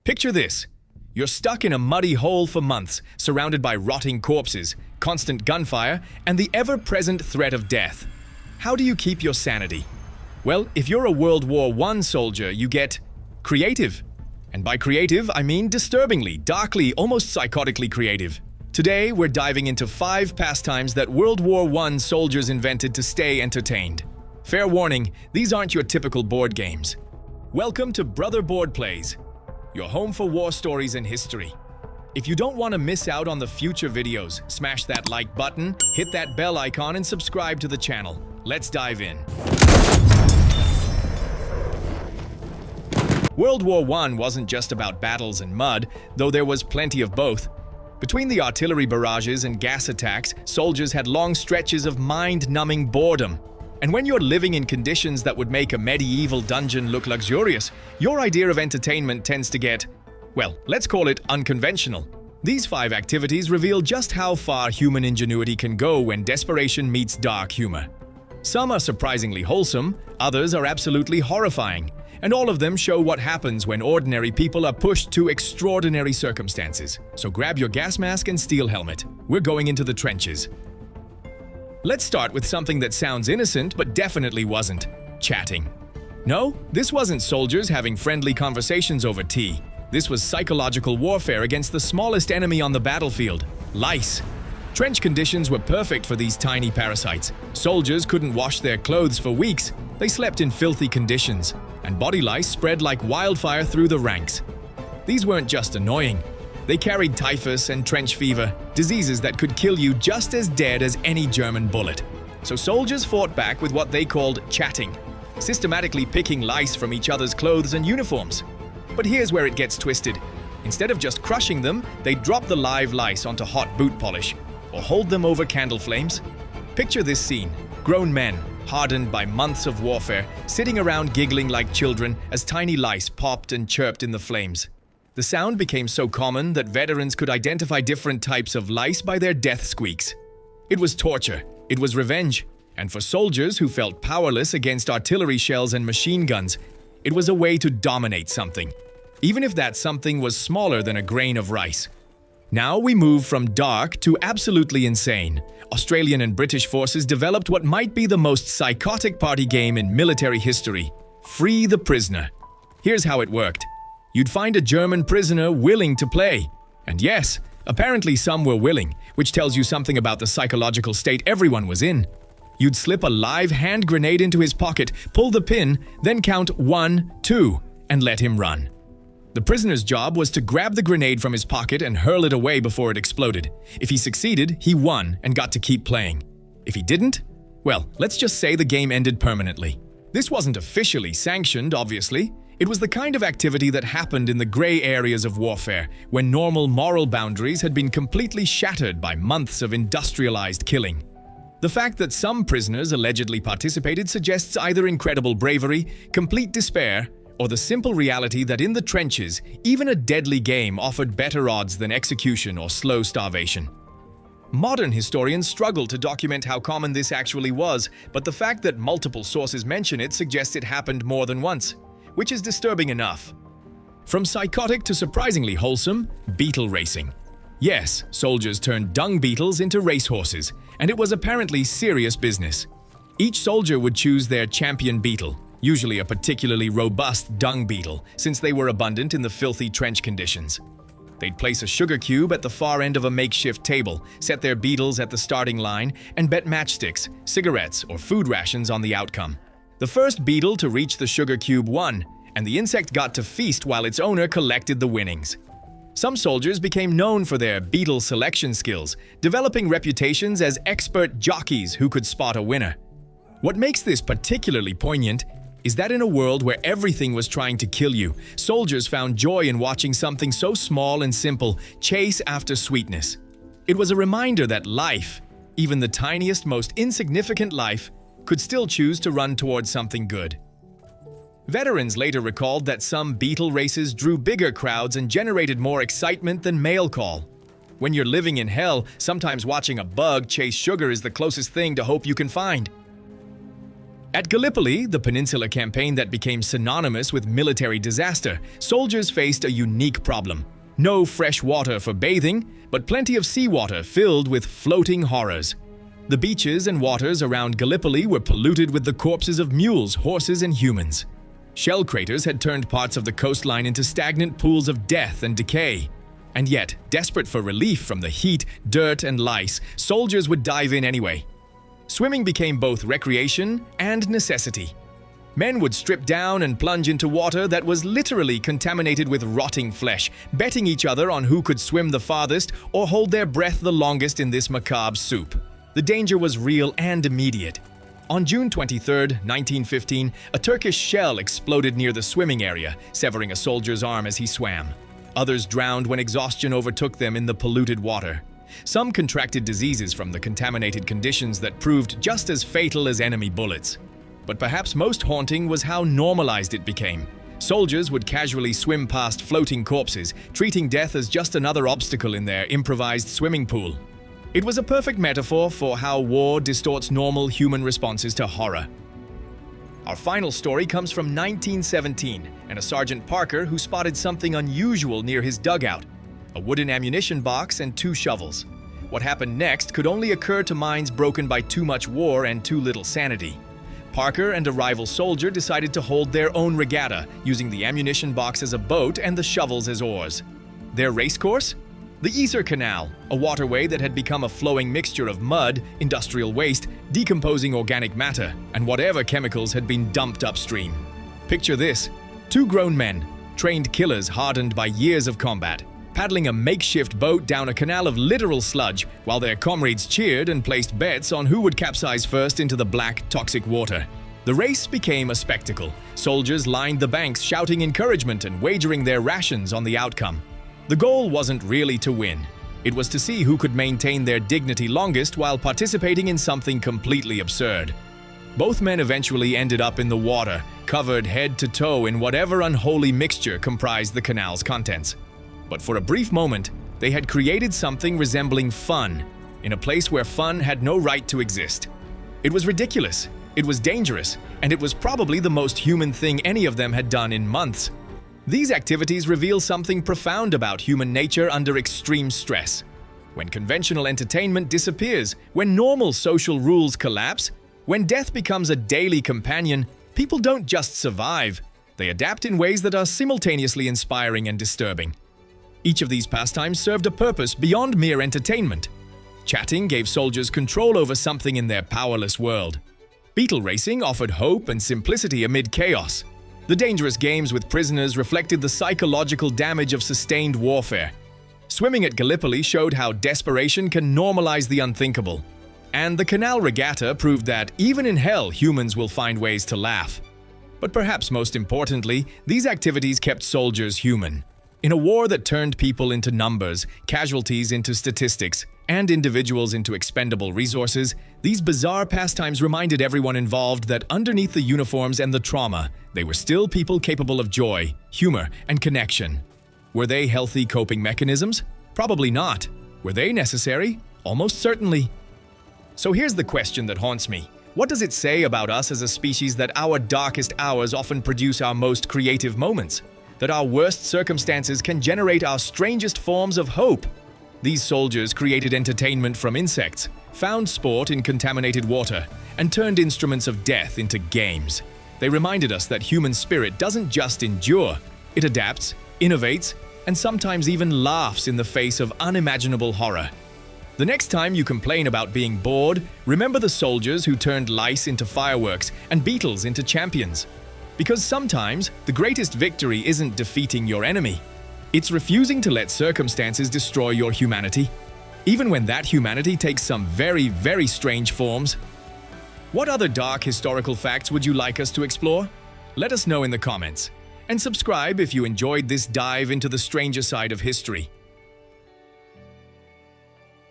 Picture this. You're stuck in a muddy hole for months, surrounded by rotting corpses, constant gunfire, and the ever-present threat of death. How do you keep your sanity? Well, if you're a World War I soldier, you get creative. And by creative, I mean disturbingly, darkly, almost psychotically creative. Today, we're diving into 5 pastimes that World War I soldiers invented to stay entertained. Fair warning, these aren't your typical board games. Welcome to Brother Board Plays, your home for war stories and history. If you don't want to miss out on the future videos, smash that like button, hit that bell icon, and subscribe to the channel. Let's dive in. World War I wasn't just about battles and mud, though there was plenty of both. Between the artillery barrages and gas attacks, soldiers had long stretches of mind-numbing boredom. And when you're living in conditions that would make a medieval dungeon look luxurious, your idea of entertainment tends to get, well, let's call it unconventional. These 5 activities reveal just how far human ingenuity can go when desperation meets dark humor. Some are surprisingly wholesome, others are absolutely horrifying, and all of them show what happens when ordinary people are pushed to extraordinary circumstances. So grab your gas mask and steel helmet. We're going into the trenches. Let's start with something that sounds innocent but definitely wasn't: chatting. No, this wasn't soldiers having friendly conversations over tea. This was psychological warfare against the smallest enemy on the battlefield: lice. Trench conditions were perfect for these tiny parasites. Soldiers couldn't wash their clothes for weeks. They slept in filthy conditions, and body lice spread like wildfire through the ranks. These weren't just annoying. They carried typhus and trench fever, diseases that could kill you just as dead as any German bullet. So soldiers fought back with what they called chatting, systematically picking lice from each other's clothes and uniforms. But here's where it gets twisted. Instead of just crushing them, they'd drop the live lice onto hot boot polish, or hold them over candle flames. Picture this scene: grown men, hardened by months of warfare, sitting around giggling like children as tiny lice popped and chirped in the flames. The sound became so common that veterans could identify different types of lice by their death squeaks. It was torture, it was revenge, and for soldiers who felt powerless against artillery shells and machine guns, it was a way to dominate something, even if that something was smaller than a grain of rice. Now we move from dark to absolutely insane. Australian and British forces developed what might be the most psychotic party game in military history: Free the Prisoner. Here's how it worked. You'd find a German prisoner willing to play. And yes, apparently some were willing, which tells you something about the psychological state everyone was in. You'd slip a live hand grenade into his pocket, pull the pin, then count 1, 2, and let him run. The prisoner's job was to grab the grenade from his pocket and hurl it away before it exploded. If he succeeded, he won and got to keep playing. If he didn't, well, let's just say the game ended permanently. This wasn't officially sanctioned, obviously. It was the kind of activity that happened in the gray areas of warfare, when normal moral boundaries had been completely shattered by months of industrialized killing. The fact that some prisoners allegedly participated suggests either incredible bravery, complete despair, or the simple reality that in the trenches, even a deadly game offered better odds than execution or slow starvation. Modern historians struggle to document how common this actually was, but the fact that multiple sources mention it suggests it happened more than once, which is disturbing enough. From psychotic to surprisingly wholesome, beetle racing. Yes, soldiers turned dung beetles into racehorses, and it was apparently serious business. Each soldier would choose their champion beetle, usually a particularly robust dung beetle, since they were abundant in the filthy trench conditions. They'd place a sugar cube at the far end of a makeshift table, set their beetles at the starting line, and bet matchsticks, cigarettes, or food rations on the outcome. The first beetle to reach the sugar cube won, and the insect got to feast while its owner collected the winnings. Some soldiers became known for their beetle selection skills, developing reputations as expert jockeys who could spot a winner. What makes this particularly poignant is that in a world where everything was trying to kill you, soldiers found joy in watching something so small and simple chase after sweetness. It was a reminder that life, even the tiniest, most insignificant life, could still choose to run towards something good. Veterans later recalled that some beetle races drew bigger crowds and generated more excitement than mail call. When you're living in hell, sometimes watching a bug chase sugar is the closest thing to hope you can find. At Gallipoli, the Peninsula campaign that became synonymous with military disaster, soldiers faced a unique problem. No fresh water for bathing, but plenty of seawater filled with floating horrors. The beaches and waters around Gallipoli were polluted with the corpses of mules, horses, and humans. Shell craters had turned parts of the coastline into stagnant pools of death and decay. And yet, desperate for relief from the heat, dirt, and lice, soldiers would dive in anyway. Swimming became both recreation and necessity. Men would strip down and plunge into water that was literally contaminated with rotting flesh, betting each other on who could swim the farthest or hold their breath the longest in this macabre soup. The danger was real and immediate. On June 23, 1915, a Turkish shell exploded near the swimming area, severing a soldier's arm as he swam. Others drowned when exhaustion overtook them in the polluted water. Some contracted diseases from the contaminated conditions that proved just as fatal as enemy bullets. But perhaps most haunting was how normalized it became. Soldiers would casually swim past floating corpses, treating death as just another obstacle in their improvised swimming pool. It was a perfect metaphor for how war distorts normal human responses to horror. Our final story comes from 1917 and a Sergeant Parker who spotted something unusual near his dugout: a wooden ammunition box and 2 shovels. What happened next could only occur to minds broken by too much war and too little sanity. Parker and a rival soldier decided to hold their own regatta, using the ammunition box as a boat and the shovels as oars. Their race course? The Yser Canal, a waterway that had become a flowing mixture of mud, industrial waste, decomposing organic matter, and whatever chemicals had been dumped upstream. Picture this: 2 grown men, trained killers hardened by years of combat, paddling a makeshift boat down a canal of literal sludge, while their comrades cheered and placed bets on who would capsize first into the black, toxic water. The race became a spectacle. Soldiers lined the banks shouting encouragement and wagering their rations on the outcome. The goal wasn't really to win. It was to see who could maintain their dignity longest while participating in something completely absurd. Both men eventually ended up in the water, covered head to toe in whatever unholy mixture comprised the canal's contents. But for a brief moment, they had created something resembling fun, in a place where fun had no right to exist. It was ridiculous, it was dangerous, and it was probably the most human thing any of them had done in months. These activities reveal something profound about human nature under extreme stress. When conventional entertainment disappears, when normal social rules collapse, when death becomes a daily companion, people don't just survive, they adapt in ways that are simultaneously inspiring and disturbing. Each of these pastimes served a purpose beyond mere entertainment. Chatting gave soldiers control over something in their powerless world. Beetle racing offered hope and simplicity amid chaos. The dangerous games with prisoners reflected the psychological damage of sustained warfare. Swimming at Gallipoli showed how desperation can normalize the unthinkable. And the Canal Regatta proved that even in hell, humans will find ways to laugh. But perhaps most importantly, these activities kept soldiers human. In a war that turned people into numbers, casualties into statistics, and individuals into expendable resources, these bizarre pastimes reminded everyone involved that underneath the uniforms and the trauma, they were still people capable of joy, humor, and connection. Were they healthy coping mechanisms? Probably not. Were they necessary? Almost certainly. So here's the question that haunts me. What does it say about us as a species that our darkest hours often produce our most creative moments? That our worst circumstances can generate our strangest forms of hope? These soldiers created entertainment from insects, found sport in contaminated water, and turned instruments of death into games. They reminded us that human spirit doesn't just endure, it adapts, innovates, and sometimes even laughs in the face of unimaginable horror. The next time you complain about being bored, remember the soldiers who turned lice into fireworks and beetles into champions. Because sometimes, the greatest victory isn't defeating your enemy. It's refusing to let circumstances destroy your humanity, even when that humanity takes some very, very strange forms. What other dark historical facts would you like us to explore? Let us know in the comments. And subscribe if you enjoyed this dive into the stranger side of history.